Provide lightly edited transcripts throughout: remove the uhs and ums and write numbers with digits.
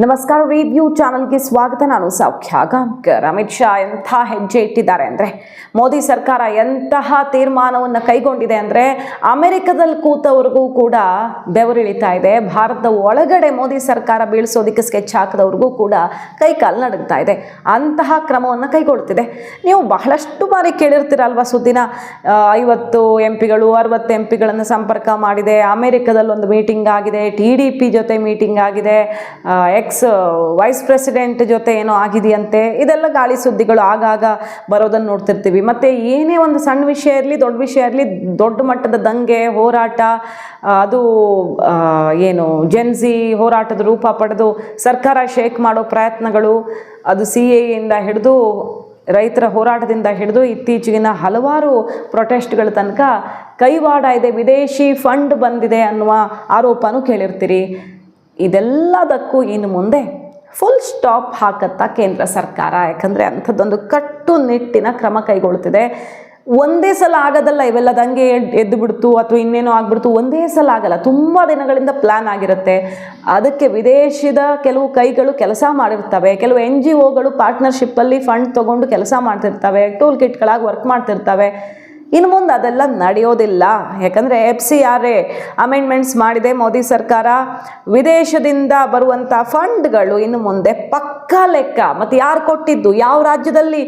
ನಮಸ್ಕಾರ, ರಿವ್ಯೂ ಚಾನಲ್ಗೆ ಸ್ವಾಗತ. ನಾನು ಸೌಖ್ಯ ಗಾಂವ್ಕರ್. ಅಮಿತ್ ಶಾ ಎಂಥ ಹೆಜ್ಜೆ ಇಟ್ಟಿದ್ದಾರೆ ಅಂದರೆ, ಮೋದಿ ಸರ್ಕಾರ ಎಂತಹ ತೀರ್ಮಾನವನ್ನು ಕೈಗೊಂಡಿದೆ ಅಂದರೆ ಅಮೆರಿಕದಲ್ಲಿ ಕೂತವ್ರಿಗೂ ಕೂಡ ಬೆವರಿಳಿತಾ ಇದೆ. ಭಾರತದ ಒಳಗಡೆ ಮೋದಿ ಸರ್ಕಾರ ಬೀಳಿಸೋದಕ್ಕೆ ಸ್ಕೆಚ್ ಹಾಕಿದವ್ರಿಗೂ ಕೂಡ ಕೈಕಾಲು ನಡುಗ್ತಾ ಇದೆ. ಅಂತಹ ಕ್ರಮವನ್ನು ಕೈಗೊಳ್ತಿದೆ. ನೀವು ಬಹಳಷ್ಟು ಬಾರಿ ಕೇಳಿರ್ತೀರಲ್ವ ಸುದ್ದಿನ, 50 MP-ಗಳು 60 MP-ಗಳನ್ನು ಸಂಪರ್ಕ ಮಾಡಿದೆ, ಅಮೆರಿಕದಲ್ಲಿ ಒಂದು ಮೀಟಿಂಗ್ ಆಗಿದೆ, TDP ಜೊತೆ ಮೀಟಿಂಗ್ ಆಗಿದೆ, ವೈಸ್ ಪ್ರೆಸಿಡೆಂಟ್ ಜೊತೆ ಏನೋ ಆಗಿದೆಯಂತೆ. ಇದೆಲ್ಲ ಗಾಳಿ ಸುದ್ದಿಗಳು ಆಗಾಗ ಬರೋದನ್ನು ನೋಡ್ತಿರ್ತೀವಿ. ಮತ್ತು ಏನೇ ಒಂದು ಸಣ್ಣ ವಿಷಯ ಇರಲಿ, ದೊಡ್ಡ ವಿಷಯ ಇರಲಿ, ದೊಡ್ಡ ಮಟ್ಟದ ದಂಗೆ ಹೋರಾಟ, ಅದು ಏನು ಜೆನ್ಸಿ ಹೋರಾಟದ ರೂಪ ಪಡೆದು ಸರ್ಕಾರ ಶೇಕ್ ಮಾಡೋ ಪ್ರಯತ್ನಗಳು, ಅದು CAA ಹಿಡಿದು ರೈತರ ಹೋರಾಟದಿಂದ ಹಿಡಿದು ಇತ್ತೀಚೆಗಿನ ಹಲವಾರು ಪ್ರೊಟೆಸ್ಟ್ಗಳ ತನಕ ಕೈವಾಡ ಇದೆ, ವಿದೇಶಿ ಫಂಡ್ ಬಂದಿದೆ ಅನ್ನುವ ಆರೋಪನೂ ಕೇಳಿರ್ತೀರಿ. ಇದೆಲ್ಲದಕ್ಕೂ ಇನ್ನು ಮುಂದೆ ಫುಲ್ ಸ್ಟಾಪ್ ಹಾಕತ್ತಾ ಕೇಂದ್ರ ಸರ್ಕಾರ. ಯಾಕಂದರೆ ಅಂಥದ್ದೊಂದು ಕಟ್ಟುನಿಟ್ಟಿನ ಕ್ರಮ ಕೈಗೊಳ್ತಿದೆ. ಒಂದೇ ಸಲ ಆಗೋದಲ್ಲ, ಇವೆಲ್ಲ ದಂಗೆ ಎದ್ದು ಬಿಡ್ತು ಅಥವಾ ಇನ್ನೇನೋ ಆಗ್ಬಿಡ್ತು, ಒಂದೇ ಸಲ ಆಗಲ್ಲ, ತುಂಬ ದಿನಗಳಿಂದ ಪ್ಲ್ಯಾನ್ ಆಗಿರುತ್ತೆ. ಅದಕ್ಕೆ ವಿದೇಶದ ಕೆಲವು ಕೈಗಳು ಕೆಲಸ ಮಾಡಿರ್ತವೆ, ಕೆಲವು NGOಗಳು ಪಾರ್ಟ್ನರ್ಶಿಪ್ಪಲ್ಲಿ ಫಂಡ್ ತೊಗೊಂಡು ಕೆಲಸ ಮಾಡ್ತಿರ್ತವೆ, ಟೂಲ್ ಕಿಟ್ಗಳಾಗಿ ವರ್ಕ್ ಮಾಡ್ತಿರ್ತವೆ. ಇನ್ನು ಮುಂದೆ ಅದೆಲ್ಲ ನಡೆಯೋದಿಲ್ಲ. ಯಾಕಂದರೆ FCRA ಅಮೆಂಡ್ಮೆಂಟ್ಸ್ ಮಾಡಿದೆ ಮೋದಿ ಸರ್ಕಾರ. ವಿದೇಶದಿಂದ ಬರುವಂಥ ಫಂಡ್ಗಳು ಇನ್ನು ಮುಂದೆ ಪಕ್ಕಾ ಲೆಕ್ಕ, ಮತ್ತು ಯಾರು ಕೊಟ್ಟಿದ್ದು, ಯಾವ ರಾಜ್ಯದಲ್ಲಿ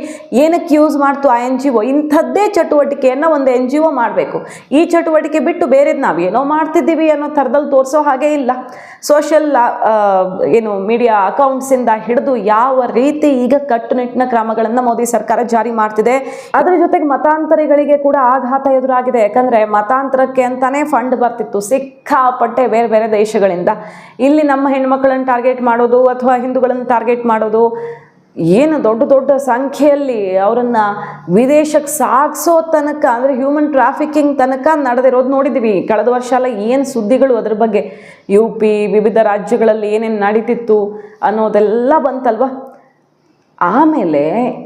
ಏನಕ್ಕೆ ಯೂಸ್ ಮಾಡ್ತು ಆ NGO, ಇಂಥದ್ದೇ ಚಟುವಟಿಕೆಯನ್ನು ಒಂದು NGO ಮಾಡಬೇಕು. ಈ ಚಟುವಟಿಕೆ ಬಿಟ್ಟು ಬೇರೆದು ನಾವು ಏನೋ ಮಾಡ್ತಿದ್ದೀವಿ ಅನ್ನೋ ಥರದಲ್ಲಿ ತೋರಿಸೋ ಹಾಗೆ ಇಲ್ಲ. ಸೋಷಿಯಲ್ ಮೀಡಿಯಾ ಅಕೌಂಟ್ಸಿಂದ ಹಿಡಿದು ಯಾವ ರೀತಿ ಈಗ ಕಟ್ಟುನಿಟ್ಟಿನ ಕ್ರಮಗಳನ್ನು ಮೋದಿ ಸರ್ಕಾರ ಜಾರಿ ಮಾಡ್ತಿದೆ. ಅದರ ಜೊತೆಗೆ ಮತಾಂತರಿಗಳಿಗೆ ಕೂಡ ಆಘಾತ ಎದುರಾಗಿದೆ. ಯಾಕಂದರೆ ಮತಾಂತರಕ್ಕೆ ಅಂತಾನೆ ಫಂಡ್ ಬರ್ತಿತ್ತು ಸಿಕ್ಕಾಪಟ್ಟೆ ಬೇರೆ ಬೇರೆ ದೇಶಗಳಿಂದ. ಇಲ್ಲಿ ನಮ್ಮ ಹೆಣ್ಮಕ್ಳನ್ನು ಟಾರ್ಗೆಟ್ ಮಾಡೋದು ಅಥವಾ ಹಿಂದೂಗಳನ್ನು ಟಾರ್ಗೆಟ್ ಮಾಡೋದು, ಏನು ದೊಡ್ಡ ದೊಡ್ಡ ಸಂಖ್ಯೆಯಲ್ಲಿ ಅವರನ್ನು ವಿದೇಶಕ್ಕೆ ಸಾಗಿಸೋ ತನಕ, ಅಂದರೆ ಹ್ಯೂಮನ್ ಟ್ರಾಫಿಕಿಂಗ್ ತನಕ ನಡೆದಿರೋದು ನೋಡಿದ್ದೀವಿ. ಕಳೆದ ವರ್ಷ ಎಲ್ಲ ಏನು ಸುದ್ದಿಗಳು ಅದ್ರ ಬಗ್ಗೆ, UP ವಿವಿಧ ರಾಜ್ಯಗಳಲ್ಲಿ ಏನೇನು ನಡೀತಿತ್ತು ಅನ್ನೋದೆಲ್ಲ ಬಂತಲ್ವ. ಆಮೇಲೆ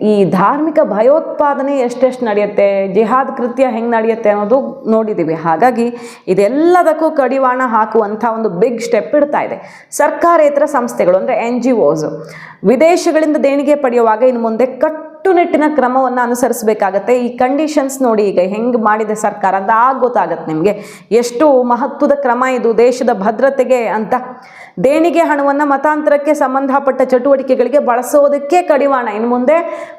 ಈ ಧಾರ್ಮಿಕ ಭಯೋತ್ಪಾದನೆ ಎಷ್ಟೆಷ್ಟು ನಡೆಯುತ್ತೆ, ಜಿಹಾದ್ ಕೃತ್ಯ ಹೆಂಗೆ ನಡೆಯುತ್ತೆ ಅನ್ನೋದು ನೋಡಿದ್ದೀವಿ. ಹಾಗಾಗಿ ಇದೆಲ್ಲದಕ್ಕೂ ಕಡಿವಾಣ ಹಾಕುವಂಥ ಒಂದು ಬಿಗ್ ಸ್ಟೆಪ್ ಇಡ್ತಾ ಇದೆ ಸರ್ಕಾರೇತರ ಸಂಸ್ಥೆಗಳು, ಅಂದರೆ NGOs. ವಿದೇಶಗಳಿಂದ ದೇಣಿಗೆ ಪಡೆಯುವಾಗ ಇನ್ನು ಮುಂದೆ ಕಟ್ಟುನಿಟ್ಟಿನ ಕ್ರಮವನ್ನು ಅನುಸರಿಸಬೇಕಾಗತ್ತೆ. ಈ ಕಂಡೀಷನ್ಸ್ ನೋಡಿ ಈಗ ಹೆಂಗೆ ಮಾಡಿದೆ ಸರ್ಕಾರ ಅಂತ ಗೊತ್ತಾಗತ್ತೆ ನಿಮಗೆ, ಎಷ್ಟು ಮಹತ್ವದ ಕ್ರಮ ಇದು ದೇಶದ ಭದ್ರತೆಗೆ ಅಂತ. ದೇಣಿಗೆ ಹಣವನ್ನು ಮತಾಂತರಕ್ಕೆ ಸಂಬಂಧಪಟ್ಟ ಚಟುವಟಿಕೆಗಳಿಗೆ ಬಳಸೋದಕ್ಕೆ ಕಡಿವಾಣ. ಇನ್ನು ಮುಂದೆ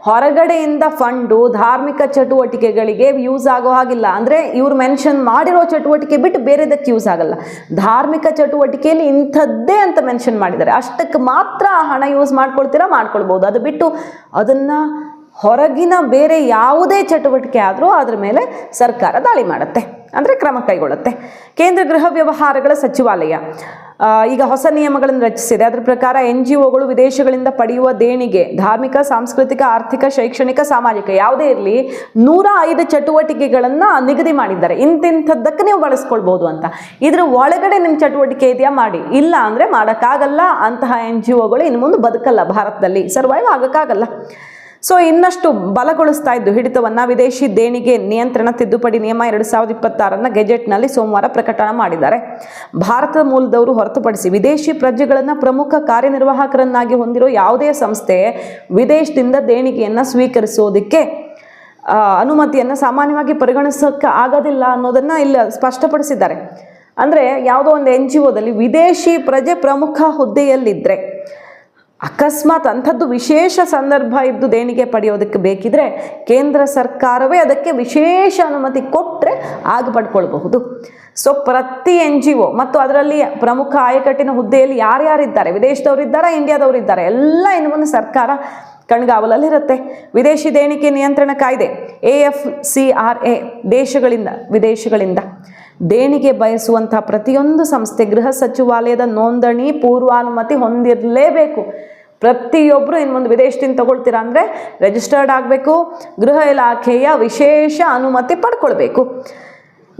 ಹೊರಗಡೆಯಿಂದ ಫಂಡು ಧಾರ್ಮಿಕ ಚಟುವಟಿಕೆಗಳಿಗೆ ಯೂಸ್ ಆಗೋ ಹಾಗಿಲ್ಲ. ಅಂದರೆ ಇವ್ರು ಮೆನ್ಷನ್ ಮಾಡಿರೋ ಚಟುವಟಿಕೆ ಬಿಟ್ಟು ಬೇರೆದಕ್ಕೆ ಯೂಸ್ ಆಗಲ್ಲ. ಧಾರ್ಮಿಕ ಚಟುವಟಿಕೆಯಲ್ಲಿ ಇಂಥದ್ದೇ ಅಂತ ಮೆನ್ಷನ್ ಮಾಡಿದ್ದಾರೆ, ಅಷ್ಟಕ್ಕೆ ಮಾತ್ರ ಹಣ ಯೂಸ್ ಮಾಡ್ಕೊಳ್ಬೋದು. ಅದು ಬಿಟ್ಟು ಅದನ್ನು ಹೊರಗಿನ ಬೇರೆ ಯಾವುದೇ ಚಟುವಟಿಕೆ ಆದರೂ ಅದರ ಮೇಲೆ ಸರ್ಕಾರ ದಾಳಿ ಮಾಡುತ್ತೆ, ಅಂದರೆ ಕ್ರಮ ಕೈಗೊಳ್ಳುತ್ತೆ. ಕೇಂದ್ರ ಗೃಹ ವ್ಯವಹಾರಗಳ ಸಚಿವಾಲಯ ಈಗ ಹೊಸ ನಿಯಮಗಳನ್ನು ರಚಿಸಿದೆ. ಅದರ ಪ್ರಕಾರ NGOಗಳು ವಿದೇಶಗಳಿಂದ ಪಡೆಯುವ ದೇಣಿಗೆ ಧಾರ್ಮಿಕ, ಸಾಂಸ್ಕೃತಿಕ, ಆರ್ಥಿಕ, ಶೈಕ್ಷಣಿಕ, ಸಾಮಾಜಿಕ ಯಾವುದೇ ಇರಲಿ 105 ಚಟುವಟಿಕೆಗಳನ್ನು ನಿಗದಿ ಮಾಡಿದ್ದಾರೆ. ಇಂಥದ್ದಕ್ಕೆ ನೀವು ಬಳಸ್ಕೊಳ್ಬೋದು ಅಂತ. ಇದ್ರ ಒಳಗಡೆ ನಿಮ್ಮ ಚಟುವಟಿಕೆ ಇದೆಯಾ ಮಾಡಿ, ಇಲ್ಲ ಅಂದರೆ ಮಾಡೋಕ್ಕಾಗಲ್ಲ. ಅಂತಹ NGOಗಳು ಇನ್ನು ಮುಂದೆ ಬದುಕಲ್ಲ, ಭಾರತದಲ್ಲಿ ಸರ್ವೈವ್ ಆಗೋಕ್ಕಾಗಲ್ಲ. ಸೊ ಇನ್ನಷ್ಟು ಬಲಗೊಳಿಸ್ತಾ ಇದ್ದು ಹಿಡಿತವನ್ನು ವಿದೇಶಿ ದೇಣಿಗೆ ನಿಯಂತ್ರಣ ತಿದ್ದುಪಡಿ ನಿಯಮ 2026 ಗೆಜೆಟ್ನಲ್ಲಿ ಸೋಮವಾರ ಪ್ರಕಟಣೆ ಮಾಡಿದ್ದಾರೆ. ಭಾರತದ ಮೂಲದವರು ಹೊರತುಪಡಿಸಿ ವಿದೇಶಿ ಪ್ರಜೆಗಳನ್ನು ಪ್ರಮುಖ ಕಾರ್ಯನಿರ್ವಾಹಕರನ್ನಾಗಿ ಹೊಂದಿರೋ ಯಾವುದೇ ಸಂಸ್ಥೆ ವಿದೇಶದಿಂದ ದೇಣಿಗೆಯನ್ನು ಸ್ವೀಕರಿಸೋದಕ್ಕೆ ಅನುಮತಿಯನ್ನು ಸಾಮಾನ್ಯವಾಗಿ ಪರಿಗಣಿಸೋಕ್ಕೆ ಆಗೋದಿಲ್ಲ ಅನ್ನೋದನ್ನು ಇಲ್ಲಿ ಸ್ಪಷ್ಟಪಡಿಸಿದ್ದಾರೆ. ಅಂದರೆ ಯಾವುದೋ ಒಂದು NGOದಲ್ಲಿ ವಿದೇಶಿ ಪ್ರಜೆ ಪ್ರಮುಖ ಹುದ್ದೆಯಲ್ಲಿದ್ದರೆ, ಅಕಸ್ಮಾತ್ ಅಂಥದ್ದು ವಿಶೇಷ ಸಂದರ್ಭ ಇದ್ದು ದೇಣಿಗೆ ಪಡೆಯೋದಕ್ಕೆ ಬೇಕಿದ್ರೆ ಕೇಂದ್ರ ಸರ್ಕಾರವೇ ಅದಕ್ಕೆ ವಿಶೇಷ ಅನುಮತಿ ಕೊಟ್ಟರೆ ಆಗ ಪಡ್ಕೊಳ್ಬಹುದು. ಸೊ ಪ್ರತಿ NGO ಮತ್ತು ಅದರಲ್ಲಿ ಪ್ರಮುಖ ಆಯಕಟ್ಟಿನ ಹುದ್ದೆಯಲ್ಲಿ ಯಾರ್ಯಾರಿದ್ದಾರೆ, ವಿದೇಶದವರಿದ್ದಾರೆ, ಇಂಡಿಯಾದವರಿದ್ದಾರೆ, ಎಲ್ಲ ಇನ್ನು ಮುಂದೆ ಸರ್ಕಾರ ಕಣ್ಗಾವಲಲ್ಲಿರುತ್ತೆ. ವಿದೇಶಿ ದೇಣಿಗೆ ನಿಯಂತ್ರಣ ಕಾಯ್ದೆ AFCRA ವಿದೇಶಗಳಿಂದ ದೇಣಿಗೆ ಬಯಸುವಂಥ ಪ್ರತಿಯೊಂದು ಸಂಸ್ಥೆ ಗೃಹ ಸಚಿವಾಲಯದ ನೋಂದಣಿ ಪೂರ್ವಾನುಮತಿ ಹೊಂದಿರಲೇಬೇಕು. ಪ್ರತಿಯೊಬ್ಬರು ಇನ್ನು ಮುಂದೆ ವಿದೇಶದಿಂದ ತಗೊಳ್ತೀರಾ ಅಂದರೆ ರಿಜಿಸ್ಟರ್ಡ್ ಆಗಬೇಕು, ಗೃಹ ಇಲಾಖೆಯ ವಿಶೇಷ ಅನುಮತಿ ಪಡ್ಕೊಳ್ಬೇಕು.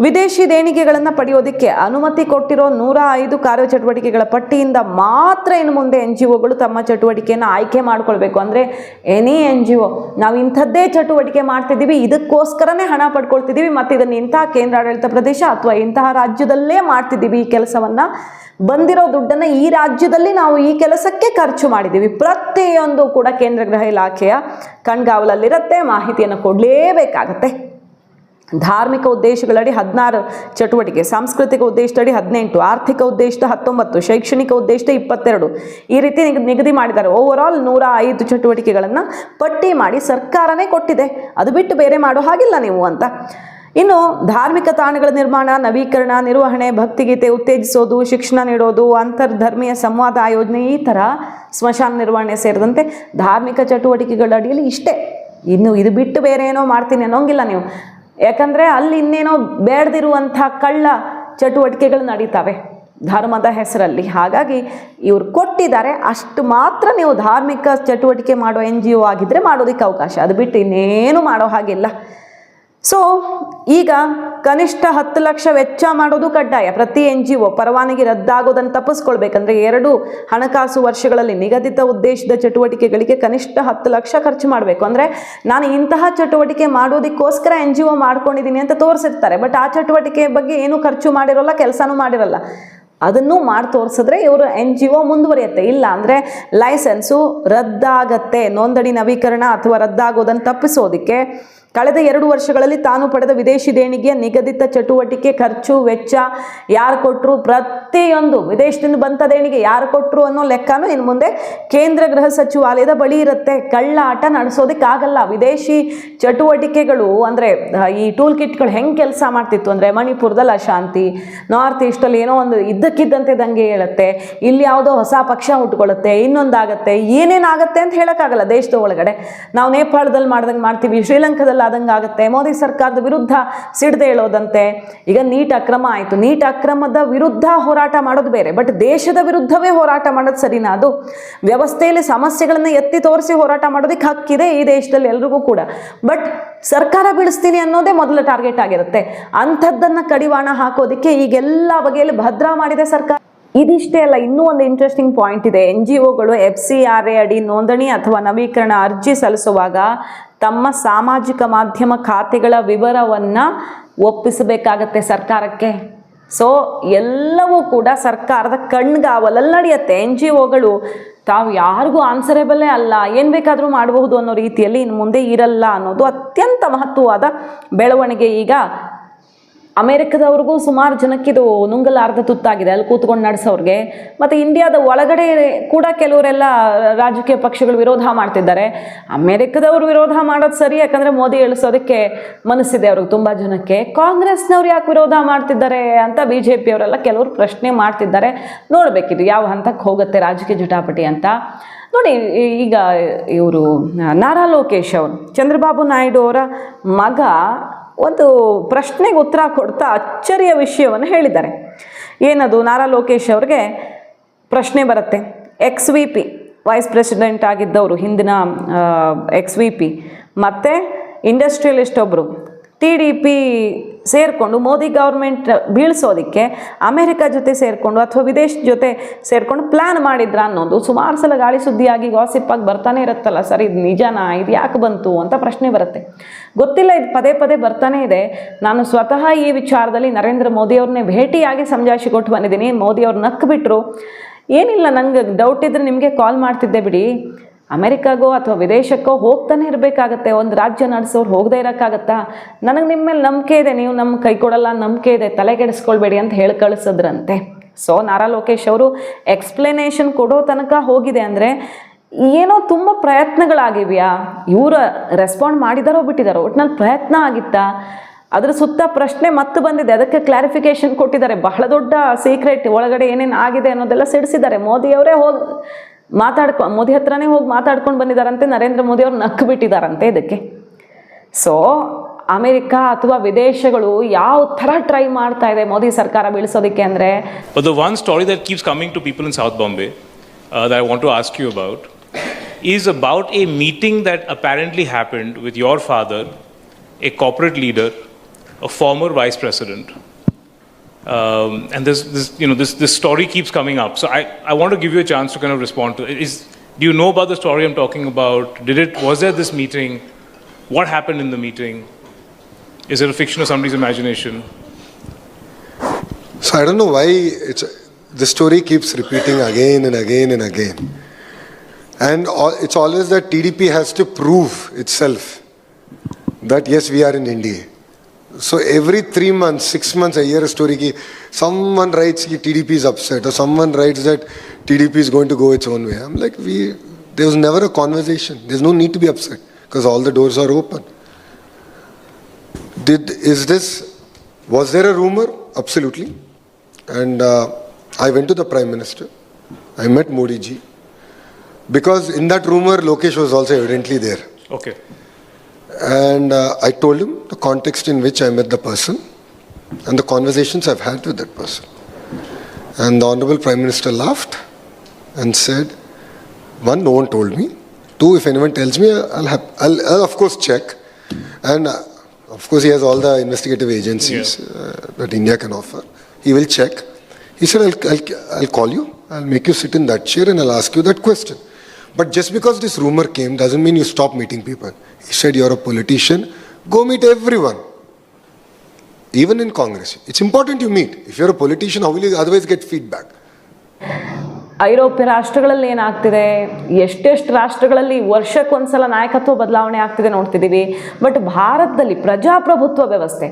ವಿದೇಶಿ ದೇಣಿಗೆಗಳನ್ನು ಪಡೆಯೋದಕ್ಕೆ ಅನುಮತಿ ಕೊಟ್ಟಿರೋ 105 ಕಾರ್ಯಚಟುವಟಿಕೆಗಳ ಪಟ್ಟಿಯಿಂದ ಮಾತ್ರ ಇನ್ನು ಮುಂದೆ NGOಗಳು ತಮ್ಮ ಚಟುವಟಿಕೆಯನ್ನು ಆಯ್ಕೆ ಮಾಡ್ಕೊಳ್ಬೇಕು. ಅಂದರೆ ಎನಿ NGO ನಾವು ಇಂಥದ್ದೇ ಚಟುವಟಿಕೆ ಮಾಡ್ತಿದ್ದೀವಿ, ಇದಕ್ಕೋಸ್ಕರನೇ ಹಣ ಪಡ್ಕೊಳ್ತಿದ್ದೀವಿ ಮತ್ತು ಇದನ್ನು ಇಂತಹ ಕೇಂದ್ರಾಡಳಿತ ಪ್ರದೇಶ ಅಥವಾ ಇಂತಹ ರಾಜ್ಯದಲ್ಲೇ ಮಾಡ್ತಿದ್ದೀವಿ ಈ ಕೆಲಸವನ್ನು, ಬಂದಿರೋ ದುಡ್ಡನ್ನು ಈ ರಾಜ್ಯದಲ್ಲಿ ನಾವು ಈ ಕೆಲಸಕ್ಕೆ ಖರ್ಚು ಮಾಡಿದ್ದೀವಿ, ಪ್ರತಿಯೊಂದು ಕೂಡ ಕೇಂದ್ರ ಗೃಹ ಇಲಾಖೆಯ ಕಣ್ಗಾವಲಲ್ಲಿರುತ್ತೆ, ಮಾಹಿತಿಯನ್ನು ಕೊಡಲೇಬೇಕಾಗತ್ತೆ. ಧಾರ್ಮಿಕ ಉದ್ದೇಶಗಳಡಿ 16 ಚಟುವಟಿಕೆ, ಸಾಂಸ್ಕೃತಿಕ ಉದ್ದೇಶದಡಿ 18, ಆರ್ಥಿಕ ಉದ್ದೇಶದ 19, ಶೈಕ್ಷಣಿಕ ಉದ್ದೇಶದ 22 ಈ ರೀತಿ ನಿಗದಿ ಮಾಡಿದ್ದಾರೆ. ಓವರಾಲ್ 105 ಚಟುವಟಿಕೆಗಳನ್ನು ಪಟ್ಟಿ ಮಾಡಿ ಸರ್ಕಾರನೇ ಕೊಟ್ಟಿದೆ, ಅದು ಬಿಟ್ಟು ಬೇರೆ ಮಾಡೋ ಹಾಗಿಲ್ಲ ನೀವು ಅಂತ. ಇನ್ನು ಧಾರ್ಮಿಕ ತಾಣಗಳ ನಿರ್ಮಾಣ, ನವೀಕರಣ, ನಿರ್ವಹಣೆ, ಭಕ್ತಿಗೀತೆ ಉತ್ತೇಜಿಸೋದು, ಶಿಕ್ಷಣ ನೀಡೋದು, ಅಂತರ್ಧರ್ಮೀಯ ಸಂವಾದ ಆಯೋಜನೆ, ಈ ಥರ ಸ್ಮಶಾನ ನಿರ್ವಹಣೆ ಸೇರಿದಂತೆ ಧಾರ್ಮಿಕ ಚಟುವಟಿಕೆಗಳ ಅಡಿಯಲ್ಲಿ ಇಷ್ಟೇ. ಇನ್ನು ಇದು ಬಿಟ್ಟು ಬೇರೆ ಏನೋ ಮಾಡ್ತೀನಿ ಅನ್ನೋಂಗಿಲ್ಲ ನೀವು, ಯಾಕಂದರೆ ಅಲ್ಲಿ ಇನ್ನೇನೋ ಬೇಡದಿರುವಂಥ ಕಳ್ಳ ಚಟುವಟಿಕೆಗಳು ನಡೀತವೆ ಧರ್ಮದ ಹೆಸರಲ್ಲಿ. ಹಾಗಾಗಿ ಇವ್ರು ಕೊಟ್ಟಿದ್ದಾರೆ, ಅಷ್ಟು ಮಾತ್ರ ನೀವು ಧಾರ್ಮಿಕ ಚಟುವಟಿಕೆ ಮಾಡೋ NGO ಆಗಿದ್ದರೆ ಮಾಡೋದಕ್ಕೆ ಅವಕಾಶ, ಅದು ಬಿಟ್ಟು ಇನ್ನೇನು ಮಾಡೋ ಹಾಗಿಲ್ಲ. ಸೊ ಈಗ ಕನಿಷ್ಠ 10 ಲಕ್ಷ ವೆಚ್ಚ ಮಾಡೋದು ಕಡ್ಡಾಯ. ಪ್ರತಿ NGO ಪರವಾನಗಿ ರದ್ದಾಗೋದನ್ನು ತಪ್ಪಿಸ್ಕೊಳ್ಬೇಕಂದ್ರೆ 2 ಹಣಕಾಸು ವರ್ಷಗಳಲ್ಲಿ ನಿಗದಿತ ಉದ್ದೇಶದ ಚಟುವಟಿಕೆಗಳಿಗೆ ಕನಿಷ್ಠ 10 ಲಕ್ಷ ಖರ್ಚು ಮಾಡಬೇಕು. ಅಂದರೆ ನಾನು ಇಂತಹ ಚಟುವಟಿಕೆ ಮಾಡೋದಕ್ಕೋಸ್ಕರ NGO ಮಾಡ್ಕೊಂಡಿದ್ದೀನಿ ಅಂತ ತೋರಿಸಿರ್ತಾರೆ, ಬಟ್ ಆ ಚಟುವಟಿಕೆ ಬಗ್ಗೆ ಏನೂ ಖರ್ಚು ಮಾಡಿರೋಲ್ಲ, ಕೆಲಸನೂ ಮಾಡಿರಲ್ಲ. ಅದನ್ನು ಮಾಡಿ ತೋರಿಸಿದ್ರೆ ಇವರು NGO ಮುಂದುವರಿಯುತ್ತೆ. ಇಲ್ಲ ಅಂದರೆ ಲೈಸೆನ್ಸು ರದ್ದಾಗತ್ತೆ. ನೋಂದಣಿ ನವೀಕರಣ ಅಥವಾ ರದ್ದಾಗೋದನ್ನು ತಪ್ಪಿಸೋದಕ್ಕೆ ಕಳೆದ 2 ವರ್ಷಗಳಲ್ಲಿ ತಾನು ಪಡೆದ ವಿದೇಶಿ ದೇಣಿಗೆಯ ನಿಗದಿತ ಚಟುವಟಿಕೆ ಖರ್ಚು ವೆಚ್ಚ ಯಾರು ಕೊಟ್ಟರು, ಪ್ರತಿಯೊಂದು ವಿದೇಶದಿಂದ ಬಂತ ದೇಣಿಗೆ ಯಾರು ಕೊಟ್ಟರು ಅನ್ನೋ ಲೆಕ್ಕನೂ ಇನ್ನು ಮುಂದೆ ಕೇಂದ್ರ ಗೃಹ ಸಚಿವಾಲಯದ ಬಳಿ ಇರುತ್ತೆ. ಕಳ್ಳ ಆಟ ನಡೆಸೋದಕ್ಕಾಗಲ್ಲ. ವಿದೇಶಿ ಚಟುವಟಿಕೆಗಳು ಅಂದರೆ ಈ ಟೂಲ್ ಕಿಟ್ಗಳು ಹೆಂಗೆ ಕೆಲಸ ಮಾಡ್ತಿತ್ತು ಅಂದರೆ, ಮಣಿಪುರದಲ್ಲಿ ಅಶಾಂತಿ, ನಾರ್ತ್ ಈಸ್ಟಲ್ಲಿ ಏನೋ ಒಂದು ಇದ್ದಕ್ಕಿದ್ದಂತೆ ದಂಗೆ ಹೇಳುತ್ತೆ, ಇಲ್ಲಿ ಯಾವುದೋ ಹೊಸ ಪಕ್ಷ ಹುಟ್ಕೊಳ್ಳುತ್ತೆ, ಇನ್ನೊಂದಾಗತ್ತೆ, ಏನೇನಾಗತ್ತೆ ಅಂತ ಹೇಳೋಕ್ಕಾಗಲ್ಲ ದೇಶದ ಒಳಗಡೆ. ನಾವು ನೇಪಾಳದಲ್ಲಿ ಮಾಡ್ದಂಗೆ ಮಾಡ್ತೀವಿ, ಶ್ರೀಲಂಕಾದಲ್ಲಿ ಆದಂಗೆ ಆಗುತ್ತೆ, ಮೋದಿ ಸರ್ಕಾರದ ವಿರುದ್ಧ ಸಿಡ್ದೆ ಹೇಳೋದಂತೆ. ಈಗ ನೀಟ್ ಅಕ್ರಮ ಆಯಿತು, ನೀಟ್ ಅಕ್ರಮದ ವಿರುದ್ಧ ಹೋರಾಟ ಮಾಡೋದು ಬೇರೆ, ಬಟ್ ದೇಶದ ವಿರುದ್ಧವೇ ಹೋರಾಟ ಮಾಡೋದು ಸರಿನಾ? ಅದು ವ್ಯವಸ್ಥೆಯಲ್ಲಿ ಸಮಸ್ಯೆಗಳನ್ನು ಎತ್ತಿ ತೋರಿಸಿ ಹೋರಾಟ ಮಾಡೋದಕ್ಕೆ ಹಕ್ಕಿದೆ ಈ ದೇಶದಲ್ಲಿ ಎಲ್ರಿಗೂ ಕೂಡ, ಬಟ್ ಸರ್ಕಾರ ಬೀಳಿಸ್ತೀನಿ ಅನ್ನೋದೇ ಮೊದಲ ಟಾರ್ಗೆಟ್ ಆಗಿರುತ್ತೆ. ಅಂಥದ್ದನ್ನು ಕಡಿವಾಣ ಹಾಕೋದಕ್ಕೆ ಈಗೆಲ್ಲ ಬಗೆಯಲ್ಲಿ ಭದ್ರಾ ಮಾಡಿದೆ ಸರ್ಕಾರ. ಇದಿಷ್ಟೇ ಅಲ್ಲ, ಇನ್ನೂ ಒಂದು ಇಂಟ್ರೆಸ್ಟಿಂಗ್ ಪಾಯಿಂಟ್ ಇದೆ. NGOಗಳು FCRA ಅಡಿ ನೋಂದಣಿ ಅಥವಾ ನವೀಕರಣ ಅರ್ಜಿ ಸಲ್ಲಿಸುವಾಗ ತಮ್ಮ ಸಾಮಾಜಿಕ ಮಾಧ್ಯಮ ಖಾತೆಗಳ ವಿವರವನ್ನು ಒಪ್ಪಿಸಬೇಕಾಗತ್ತೆ ಸರ್ಕಾರಕ್ಕೆ. ಸೊ ಎಲ್ಲವೂ ಕೂಡ ಸರ್ಕಾರದ ಕಣ್ಗಾವಲಲ್ಲಿ ನಡೆಯುತ್ತೆ. NGOಗಳು ತಾವು ಯಾರಿಗೂ ಆನ್ಸರೇಬಲ್ಲೇ ಅಲ್ಲ, ಏನು ಬೇಕಾದರೂ ಮಾಡಬಹುದು ಅನ್ನೋ ರೀತಿಯಲ್ಲಿ ಇನ್ನು ಮುಂದೆ ಇರಲ್ಲ ಅನ್ನೋದು ಅತ್ಯಂತ ಮಹತ್ವವಾದ ಬೆಳವಣಿಗೆ. ಈಗ ಅಮೇರಿಕದವ್ರಿಗೂ ಸುಮಾರು ಜನಕ್ಕೆ ಇದು ನುಂಗಲಾರ್ದ ತುತ್ತಾಗಿದೆ, ಅಲ್ಲಿ ಕೂತ್ಕೊಂಡು ನಡೆಸೋರಿಗೆ. ಮತ್ತು ಇಂಡಿಯಾದ ಒಳಗಡೆ ಕೂಡ ಕೆಲವರೆಲ್ಲ ರಾಜಕೀಯ ಪಕ್ಷಗಳು ವಿರೋಧ ಮಾಡ್ತಿದ್ದಾರೆ. ಅಮೇರಿಕದವರು ವಿರೋಧ ಮಾಡೋದು ಸರಿ, ಯಾಕಂದರೆ ಮೋದಿ ಇಳಿಸೋದಕ್ಕೆ ಮನಸ್ಸಿದೆ ಅವ್ರಿಗೆ ತುಂಬ ಜನಕ್ಕೆ. ಕಾಂಗ್ರೆಸ್ನವ್ರು ಯಾಕೆ ವಿರೋಧ ಮಾಡ್ತಿದ್ದಾರೆ ಅಂತ BJP ಅವರೆಲ್ಲ ಕೆಲವರು ಪ್ರಶ್ನೆ ಮಾಡ್ತಿದ್ದಾರೆ. ನೋಡಬೇಕಿದು ಯಾವ ಹಂತಕ್ಕೆ ಹೋಗುತ್ತೆ ರಾಜಕೀಯ ಜಟಾಪಟಿ ಅಂತ. ನೋಡಿ, ಈಗ ಇವರು ನಾರಾ ಲೋಕೇಶ್ ಅವರು, ಚಂದ್ರಬಾಬು ನಾಯ್ಡು ಅವರ ಮಗ, ಒಂದು ಪ್ರಶ್ನೆಗೆ ಉತ್ತರ ಕೊಡ್ತಾ ಅಚ್ಚರಿಯ ವಿಷಯವನ್ನು ಹೇಳಿದ್ದಾರೆ. ಏನದು? ನಾರಾ ಲೋಕೇಶ್ ಅವ್ರಿಗೆ ಪ್ರಶ್ನೆ ಬರುತ್ತೆ. XVP ವೈಸ್ ಪ್ರೆಸಿಡೆಂಟ್ ಆಗಿದ್ದವರು, ಹಿಂದಿನ XVP ಮತ್ತು ಇಂಡಸ್ಟ್ರಿಯಲಿಸ್ಟ್ ಒಬ್ಬರು TDP ಸೇರಿಕೊಂಡು ಮೋದಿ ಗೌರ್ಮೆಂಟ್ ಬೀಳಿಸೋದಕ್ಕೆ ಅಮೆರಿಕ ಜೊತೆ ಸೇರಿಕೊಂಡು ಅಥವಾ ವಿದೇಶ ಜೊತೆ ಸೇರಿಕೊಂಡು ಪ್ಲ್ಯಾನ್ ಮಾಡಿದ್ರ ಅನ್ನೋದು ಸುಮಾರು ಸಲ ಗಾಳಿ ಸುದ್ದಿಯಾಗಿ ಗಾಸಿಪ್ಪಾಗಿ ಬರ್ತಾನೆ ಇರುತ್ತಲ್ಲ. ಸರ್, ಇದು ನಿಜನಾ? ಇದು ಯಾಕೆ ಬಂತು ಅಂತ ಪ್ರಶ್ನೆ ಬರುತ್ತೆ. ಗೊತ್ತಿಲ್ಲ, ಇದು ಪದೇ ಪದೇ ಬರ್ತಾನೆ ಇದೆ. ನಾನು ಸ್ವತಃ ಈ ವಿಚಾರದಲ್ಲಿ ನರೇಂದ್ರ ಮೋದಿಯವ್ರನ್ನೇ ಭೇಟಿಯಾಗಿ ಸಮಜಾಯಿಷಿ ಕೊಟ್ಟು ಬಂದಿದ್ದೀನಿ. ಮೋದಿಯವ್ರು ನಕ್ಬಿಟ್ರು. ಏನಿಲ್ಲ, ನಂಗೆ ಡೌಟ್ ಇದ್ದರೆ ನಿಮಗೆ ಕಾಲ್ ಮಾಡ್ತಿದ್ದೆ ಬಿಡಿ. ಅಮೆರಿಕಾಗೋ ಅಥವಾ ವಿದೇಶಕ್ಕೋ ಹೋಗ್ತಾನೆ ಇರಬೇಕಾಗತ್ತೆ. ಒಂದು ರಾಜ್ಯ ನಡೆಸೋರು ಹೋಗದೇ ಇರೋಕ್ಕಾಗತ್ತಾ? ನನಗೆ ನಿಮ್ಮ ಮೇಲೆ ನಂಬಿಕೆ ಇದೆ, ನೀವು ನಮ್ಮ ಕೈ ಕೊಡಲ್ಲ, ನಂಬಿಕೆ ಇದೆ, ತಲೆ ಕೆಡಿಸ್ಕೊಳ್ಬೇಡಿ ಅಂತ ಹೇಳಿ ಕಳಿಸಿದ್ರಂತೆ. ಸೊ ನಾರಾ ಲೋಕೇಶ್ ಅವರು ಎಕ್ಸ್ಪ್ಲನೇಷನ್ ಕೊಡೋ ತನಕ ಹೋಗಿದೆ. ಅಂದರೆ ಏನೋ ತುಂಬ ಪ್ರಯತ್ನಗಳಾಗಿವೆಯಾ? ಇವರು ರೆಸ್ಪಾಂಡ್ ಮಾಡಿದಾರೋ ಬಿಟ್ಟಿದ್ದಾರೋ, ಒಟ್ಟಿನಲ್ಲಿ ಪ್ರಯತ್ನ ಆಗಿತ್ತಾ? ಅದರ ಸುತ್ತ ಪ್ರಶ್ನೆ ಮತ್ತೆ ಬಂದಿದೆ, ಅದಕ್ಕೆ ಕ್ಲಾರಿಫಿಕೇಶನ್ ಕೊಟ್ಟಿದ್ದಾರೆ. ಬಹಳ ದೊಡ್ಡ ಸೀಕ್ರೆಟ್, ಒಳಗಡೆ ಏನೇನು ಆಗಿದೆ ಅನ್ನೋದೆಲ್ಲ ಸಿಡಿಸಿದ್ದಾರೆ. ಮೋದಿಯವರೇ ಮೋದಿ ಹತ್ರನೇ ಹೋಗಿ ಮಾತಾಡ್ಕೊಂಡು ಬಂದಿದ್ದಾರಂತೆ. ನರೇಂದ್ರ ಮೋದಿ ಅವರು ನಕ್ಕು ಬಿಟ್ಟಿದ್ದಾರಂತೆ ಇದಕ್ಕೆ. ಸೊ ಅಮೆರಿಕ ಅಥವಾ ವಿದೇಶಗಳು ಯಾವ ಥರ ಟ್ರೈ ಮಾಡ್ತಾ ಇದೆ ಮೋದಿ ಸರ್ಕಾರ ಬೀಳಿಸೋದಕ್ಕೆ ಅಂದರೆ. But the one story that keeps coming to people in South Bombay that I want to ask you about is about a meeting that apparently happened with your father, a corporate leader, a former vice president. And this story keeps coming up. So I want to give you a chance to kind of respond to it. Do you know about the story I'm talking about? Was there this meeting? What happened in the meeting? Is it a fiction or somebody's imagination? So I don't know why the story keeps repeating again and again and again. And it's always that TDP has to prove itself that yes, we are in NDA. So every 3 months, 6 months, a year, a story ki someone writes that TDP is upset, or someone writes that TDP is going to go its own way. I'm like, there was never a conversation. There's no need to be upset because all the doors are open. Was there a rumor? Absolutely. And I went to the Prime Minister. I met Modi ji. Because in that rumor, Lokesh was also evidently there. Okay. And I told him the context in which I met the person and the conversations I've had with that person. And the Honorable Prime Minister laughed and said, one, no one told me. Two, if anyone tells me, I'll of course check. And of course, he has all the investigative agencies that India can offer. He will check. He said, I'll call you. I'll make you sit in that chair and I'll ask you that question. But just because this rumor came doesn't mean you stop meeting people. He said, you're a politician, go meet everyone. Even in Congress. It's important you meet. If you're a politician, how will you otherwise get feedback? ಐರೋಪ್ಯ ರಾಷ್ಟ್ರಗಳಲ್ಲಿ ಏನಾಗ್ತಿದೆ, ಎಷ್ಟೆಷ್ಟು ರಾಷ್ಟ್ರಗಳಲ್ಲಿ ವರ್ಷಕ್ಕೊಂದ್ಸಲ ನಾಯಕತ್ವ ಬದಲಾವಣೆ ಆಗ್ತಿದೆ ನೋಡ್ತಿದ್ದೀವಿ. But ಭಾರತದಲ್ಲಿ ಪ್ರಜಾಪ್ರಭುತ್ವ ವ್ಯವಸ್ಥೆ,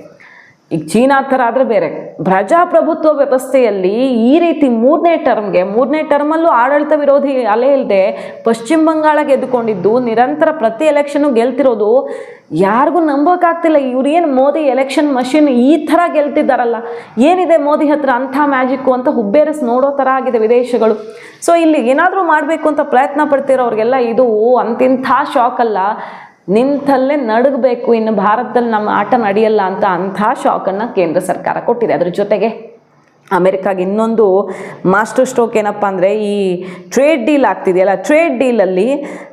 ಈಗ ಚೀನಾ ಥರ ಆದರೆ ಬೇರೆ, ಪ್ರಜಾಪ್ರಭುತ್ವ ವ್ಯವಸ್ಥೆಯಲ್ಲಿ ಈ ರೀತಿ ಮೂರನೇ ಟರ್ಮಲ್ಲೂ ಆಡಳಿತ ವಿರೋಧಿ ಅಲೆ ಇಲ್ಲದೆ ಪಶ್ಚಿಮ ಬಂಗಾಳ ಗೆದ್ದುಕೊಂಡಿದ್ದು, ನಿರಂತರ ಪ್ರತಿ ಎಲೆಕ್ಷನ್ನು ಗೆಲ್ತಿರೋದು ಯಾರಿಗೂ ನಂಬೋಕ್ಕಾಗ್ತಿಲ್ಲ. ಇವ್ರೇನು ಮೋದಿ ಎಲೆಕ್ಷನ್ ಮಷಿನ್ ಈ ಥರ ಗೆಲ್ತಿದ್ದಾರಲ್ಲ, ಏನಿದೆ ಮೋದಿ ಹತ್ರ ಅಂಥ ಮ್ಯಾಜಿಕ್ಕು ಅಂತ ಹುಬ್ಬೇರಿಸಿ ನೋಡೋ ಥರ ಆಗಿದೆ ವಿದೇಶಗಳು. ಸೊ ಇಲ್ಲಿ ಏನಾದರೂ ಮಾಡಬೇಕು ಅಂತ ಪ್ರಯತ್ನ ಪಡ್ತಿರೋರಿಗೆಲ್ಲ ಇದು ಅಂತಿಂಥ ಶಾಕ್ ಅಲ್ಲ, ನಿಂತಲ್ಲೇ ನಡಗಬೇಕು, ಇನ್ನು ಭಾರತದಲ್ಲಿ ನಮ್ಮ ಆಟ ನಡೆಯಲ್ಲ ಅಂತ ಅಂಥ ಶಾಕನ್ನು ಕೇಂದ್ರ ಸರ್ಕಾರ ಕೊಟ್ಟಿದೆ. ಅದ್ರ ಜೊತೆಗೆ ಅಮೆರಿಕಾಗೆ ಇನ್ನೊಂದು ಮಾಸ್ಟರ್ ಸ್ಟ್ರೋಕ್ ಏನಪ್ಪ ಅಂದರೆ, ಈ ಟ್ರೇಡ್ ಡೀಲ್ ಆಗ್ತಿದೆಯಲ್ಲ, ಟ್ರೇಡ್ ಡೀಲಲ್ಲಿ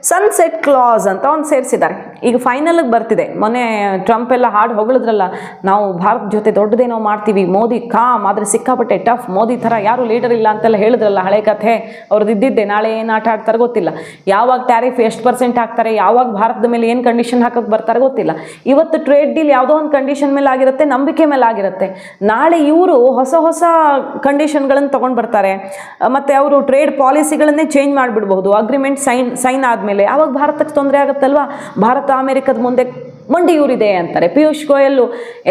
ಸನ್ಸೆಟ್ ಕ್ಲಾಸ್ ಅಂತ ಒಂದು ಸೇರಿಸಿದ್ದಾರೆ. ಈಗ ಫೈನಲ್ಗೆ ಬರ್ತಿದೆ. ಮೊನ್ನೆ ಟ್ರಂಪ್ ಎಲ್ಲ ಹಾಡು ಹೊಗಳಿದ್ರಲ್ಲ, ನಾವು ಭಾರತ ಜೊತೆ ದೊಡ್ಡದೇನೋ ಮಾಡ್ತೀವಿ, ಮೋದಿ ಕಾಮ್ ಆದರೆ ಸಿಕ್ಕಾಪಟ್ಟೆ ಟಫ್, ಮೋದಿ ಥರ ಯಾರೂ ಲೀಡರ್ ಇಲ್ಲ ಅಂತೆಲ್ಲ ಹೇಳಿದ್ರಲ್ಲ, ಹಳೆ ಕಥೆ ಅವ್ರದ್ದು ಇದ್ದಿದ್ದೆ. ನಾಳೆ ಏನು ಆಟ ಆಡ್ತಾರೆ ಗೊತ್ತಿಲ್ಲ, ಯಾವಾಗ ಟ್ಯಾರಿಫ್ ಎಷ್ಟು % ಹಾಕ್ತಾರೆ, ಯಾವಾಗ ಭಾರತದ ಮೇಲೆ ಏನು ಕಂಡೀಷನ್ ಹಾಕೋಕ್ಕೆ ಬರ್ತಾರೆ ಗೊತ್ತಿಲ್ಲ. ಇವತ್ತು ಟ್ರೇಡ್ ಡೀಲ್ ಯಾವುದೋ ಒಂದು ಕಂಡೀಷನ್ ಮೇಲೆ ಆಗಿರುತ್ತೆ, ನಂಬಿಕೆ ಮೇಲೆ ಆಗಿರುತ್ತೆ. ನಾಳೆ ಇವರು ಹೊಸ ಕಂಡೀಷನ್ಗಳನ್ನು ತೊಗೊಂಡು ಬರ್ತಾರೆ, ಮತ್ತು ಅವರು ಟ್ರೇಡ್ ಪಾಲಿಸಿಗಳನ್ನೇ ಚೇಂಜ್ ಮಾಡಿಬಿಡ್ಬಹುದು ಅಗ್ರಿಮೆಂಟ್ ಸೈನ್ ಆದಮೇಲೆ. ಆವಾಗ ಭಾರತಕ್ಕೆ ತೊಂದರೆ ಆಗುತ್ತಲ್ವಾ. ಭಾರತ ಅಮೆರಿಕದ ಮುಂದೆ ಮಂಡಿಯೂರಿದೆ ಅಂತಾರೆ. ಪಿಯೂಷ್ ಗೋಯಲ್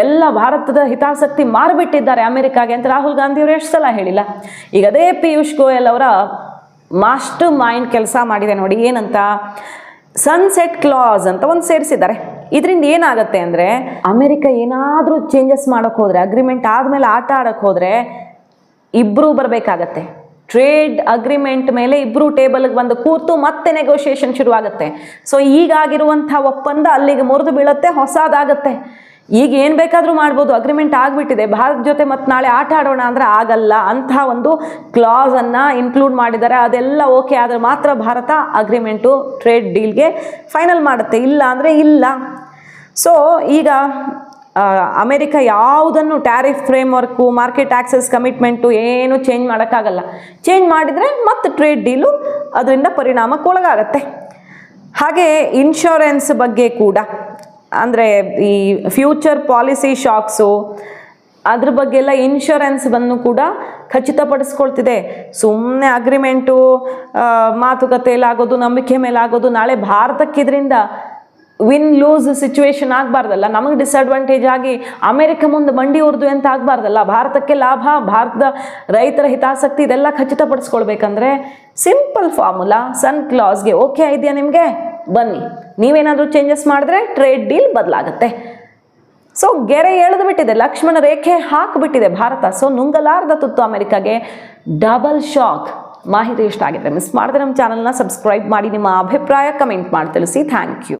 ಎಲ್ಲ ಭಾರತದ ಹಿತಾಸಕ್ತಿ ಮಾರಿಬಿಟ್ಟಿದ್ದಾರೆ ಅಮೆರಿಕಾಗೆ ಅಂತ ರಾಹುಲ್ ಗಾಂಧಿ ಅವರು ಎಷ್ಟು ಸಲ ಹೇಳಿಲ್ಲ. ಈಗ ಅದೇ ಪಿಯೂಷ್ ಗೋಯಲ್ ಅವರ ಮಾಸ್ಟರ್ ಮೈಂಡ್ ಕೆಲಸ ಮಾಡಿದೆ ನೋಡಿ. ಏನಂತ, ಸನ್ಸೆಟ್ ಕ್ಲಾಸ್ ಅಂತ ಒಂದು ಸೇರಿಸಿದ್ದಾರೆ. ಇದರಿಂದ ಏನಾಗುತ್ತೆ ಅಂದರೆ, ಅಮೆರಿಕ ಏನಾದರೂ ಚೇಂಜಸ್ ಮಾಡೋಕ್ಕೆ ಹೋದರೆ, ಅಗ್ರಿಮೆಂಟ್ ಆದಮೇಲೆ ಆಟ ಆಡೋಕ್ಕೆ ಹೋದರೆ ಇಬ್ಬರೂ ಬರಬೇಕಾಗತ್ತೆ. ಟ್ರೇಡ್ ಅಗ್ರಿಮೆಂಟ್ ಮೇಲೆ ಇಬ್ಬರು ಟೇಬಲ್ಗೆ ಬಂದು ಕೂತು ಮತ್ತೆ ನೆಗೋಷಿಯೇಷನ್ ಶುರುವಾಗುತ್ತೆ. ಸೊ ಈಗಾಗಿರುವಂಥ ಒಪ್ಪಂದ ಅಲ್ಲಿಗೆ ಮುರಿದು ಬೀಳುತ್ತೆ, ಹೊಸದಾಗತ್ತೆ. ಈಗ ಏನು ಬೇಕಾದರೂ ಮಾಡ್ಬೋದು, ಅಗ್ರಿಮೆಂಟ್ ಆಗಿಬಿಟ್ಟಿದೆ, ಭಾರತ ಜೊತೆ ಮತ್ತೆ ನಾಳೆ ಆಟ ಆಡೋಣ ಅಂದರೆ ಆಗಲ್ಲ. ಅಂಥ ಒಂದು ಕ್ಲಾಸನ್ನು ಇನ್ಕ್ಲೂಡ್ ಮಾಡಿದ್ದಾರೆ. ಅದೆಲ್ಲ ಓಕೆ ಆದರೆ ಮಾತ್ರ ಭಾರತ ಅಗ್ರಿಮೆಂಟು ಟ್ರೇಡ್ ಡೀಲ್ಗೆ ಫೈನಲ್ ಮಾಡುತ್ತೆ, ಇಲ್ಲ ಅಂದರೆ ಇಲ್ಲ. ಸೊ ಈಗ ಅಮೆರಿಕ ಯಾವುದನ್ನು ಟ್ಯಾರಿಫ್ ಫ್ರೇಮ್ವರ್ಕು, ಮಾರ್ಕೆಟ್ ಆಕ್ಸೆಸ್ ಕಮಿಟ್ಮೆಂಟು ಏನು ಚೇಂಜ್ ಮಾಡೋಕ್ಕಾಗಲ್ಲ. ಚೇಂಜ್ ಮಾಡಿದರೆ ಮತ್ತೆ ಟ್ರೇಡ್ ಡೀಲು ಅದರಿಂದ ಪರಿಣಾಮಕ್ಕೊಳಗಾಗತ್ತೆ. ಹಾಗೆ ಇನ್ಶೂರೆನ್ಸ್ ಬಗ್ಗೆ ಕೂಡ, ಅಂದರೆ ಈ ಫ್ಯೂಚರ್ ಪಾಲಿಸಿ ಶಾಕ್ಸು ಅದ್ರ ಬಗ್ಗೆ ಎಲ್ಲ ಇನ್ಶೂರೆನ್ಸನ್ನು ಕೂಡ ಖಚಿತಪಡಿಸ್ಕೊಳ್ತಿದೆ. ಸುಮ್ಮನೆ ಅಗ್ರಿಮೆಂಟು ಮಾತುಕತೆಯಲ್ಲಾಗೋದು, ನಂಬಿಕೆ ಮೇಲಾಗೋದು, ನಾಳೆ ಭಾರತಕ್ಕೆ ಇದರಿಂದ ವಿನ್ ಲೂಸ್ ಸಿಚುವೇಶನ್ ಆಗಬಾರ್ದಲ್ಲ, ನಮಗೆ ಡಿಸ್ಅಡ್ವಾಂಟೇಜ್ ಆಗಿ ಅಮೆರಿಕ ಮುಂದೆ ಮಂಡಿ ಉರ್ದು ಅಂತ ಆಗಬಾರ್ದಲ್ಲ. ಭಾರತಕ್ಕೆ ಲಾಭ, ಭಾರತದ ರೈತರ ಹಿತಾಸಕ್ತಿ, ಇದೆಲ್ಲ ಖಚಿತಪಡಿಸ್ಕೊಳ್ಬೇಕಂದ್ರೆ ಸಿಂಪಲ್ ಫಾರ್ಮುಲಾ, ಸನ್ ಕ್ಲಾಸ್ಗೆ ಓಕೆ ಇದೆಯಾ ನಿಮಗೆ, ಬನ್ನಿ. ನೀವೇನಾದರೂ ಚೇಂಜಸ್ ಮಾಡಿದ್ರೆ ಟ್ರೇಡ್ ಡೀಲ್ ಬದಲಾಗುತ್ತೆ. ಸೊ ಗೆರೆ ಎಳೆದು ಬಿಟ್ಟಿದೆ, ಲಕ್ಷ್ಮಣ ರೇಖೆ ಹಾಕಿಬಿಟ್ಟಿದೆ ಭಾರತ. ಸೊ ನುಂಗಲಾರದ ತುತ್ತು ಅಮೆರಿಕಾಗೆ, ಡಬಲ್ ಶಾಕ್. ಮಾಹಿತಿ ಇಷ್ಟ ಆಗಿದ್ರೆ ಮಿಸ್ ಮಾಡಿದ್ರೆ ನಮ್ಮ ಚಾನಲ್ನ ಸಬ್ಸ್ಕ್ರೈಬ್ ಮಾಡಿ, ನಿಮ್ಮ ಅಭಿಪ್ರಾಯ ಕಮೆಂಟ್ ಮಾಡಿ ತಿಳಿಸಿ. Thank you.